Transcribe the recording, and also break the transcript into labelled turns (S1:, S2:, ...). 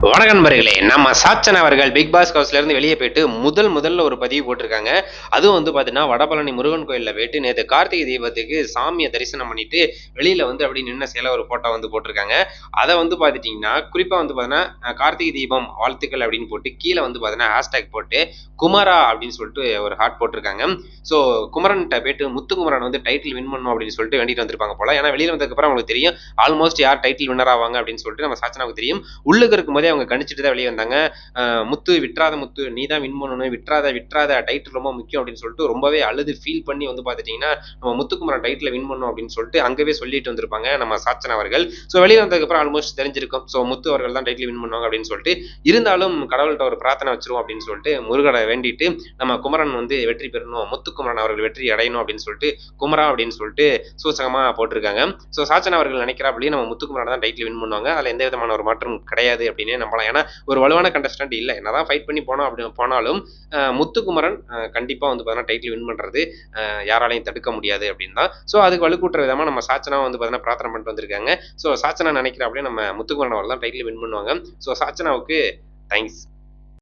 S1: வணக்கம் நண்பர்களே. நம்ம சாச்சன் அவர்கள் பிக் பாஸ் ஹவுஸ்ல இருந்து வெளியே போயிட்டு முதல்ல ஒரு பதிவு போட்டிருக்காங்க. அதுவும் வந்து பார்த்தீங்கன்னா, வடபழனி முருகன் கோயில்ல போயிட்டு நேத்து கார்த்திகை தீபத்துக்கு சாமிய தரிசனம் பண்ணிட்டு, வெளியில வந்து அப்படியே நின்ன சில ஒரு ஃபோட்டோ வந்து போட்டிருக்காங்க. அத வந்து பார்த்துட்டீங்கன்னா, குறிப்பா வந்து பார்த்தீங்கன்னா, கார்த்திகை தீபம் வாழ்த்துக்கள் அப்படின்னு போட்டு கீழ வந்து பார்த்தீங்கன்னா, ஹேஷ்டேக் போட்டு குமரா அப்படின்னு சொல்லிட்டு ஒரு ஹார்ட் போட்டிருக்காங்க. ஸோ குமரன்ட்ட போயிட்டு முத்துக்குமரன் வந்து டைட்டில் வின் பண்ணணும் அப்படின்னு சொல்லிட்டு வேண்டிட்டு வந்திருப்பாங்க போல. ஏன்னா வெளியில வந்ததுக்கப்புறம் அவங்களுக்கு தெரியும், ஆல்மோஸ்ட் யார் டைட்டில் வின்னர் ஆவாங்க அப்படின்னு சொல்லிட்டு நம்ம சாச்சனாவுக்கு தெரியும். உள்ளுக்கு இருக்கும்போதே அவங்க கணிச்சிட்டு தான் வெளியே வந்தாங்க. முத்து விட்றாத முத்து, நீ தான் வின் பண்ணணும், விட்றாத டைட்டில் ரொம்ப முக்கியம் அப்படின்னு சொல்லிட்டு ரொம்பவே அழுது ஃபீல் பண்ணி வந்து பார்த்துட்டீங்கன்னா, நம்ம முத்துக்குமரன் டைட்டில வின் பண்ணணும் அப்படின்னு சொல்லிட்டு அங்கவே சொல்லிட்டு வந்திருப்பாங்க நம்ம சாச்சன் அவர்கள். ஸோ வெளியே வந்ததுக்கப்புறம் ஆல்மோஸ்ட் தெரிஞ்சிருக்கும். ஸோ முத்து அவர்கள் தான் டைட்டில் வின் பண்ணுவாங்க அப்படின்னு சொல்லிட்டு. இருந்தாலும் கடவுள்கிட்ட ஒரு பிரார்த்தனை வச்சிருவோம் அப்படின்னு சொல்லிட்டு முருகனை வேண்டிட்டு நம்ம குமரன் வந்து வெற்றி பெறணும், முத்துக்குமரன் அவர்கள் வெற்றி அடையணும் அப்படின்னு சொல்லிட்டு குமரா அப்படின்னு சொல்லிட்டு சூசகமா போட்டிருக்காங்க. ஸோ சாச்சன் அவர்கள் நினைக்கிறாப்படியே நம்ம முத்துக்குமரன் தான் டைட்டில் வின் பண்ணுவாங்க. அதில் எந்த விதமான ஒரு மாற்றம் கிடையாது அப்படின்னே நம்பலாம். ஏன்னா ஒரு வலுவான கண்டஸ்டன்ட் இல்ல. என்னதான் ஃபைட் பண்ணி போனோம் அப்படி போனாலும் முத்துக்குமரன் கண்டிப்பா வந்து பார்த்தீங்கன்னா டைட்டில் வின் பண்றது யாராலையும் தடுக்க முடியாது அப்படின்னு தான். ஸோ அதுக்கு வலுக்கூட்டுற விதமா நம்ம சாச்சனா வந்து பார்த்தீங்கன்னா பிரார்த்தனை பண்ணிட்டு வந்திருக்காங்க. ஸோ சாச்சனா நினைக்கிற அப்படியே நம்ம முத்துக்குமரன் அவர்கள் தான் டைட்டில் வின் பண்ணுவாங்க. ஸோ சாச்சனாவுக்கு தேங்க்ஸ்.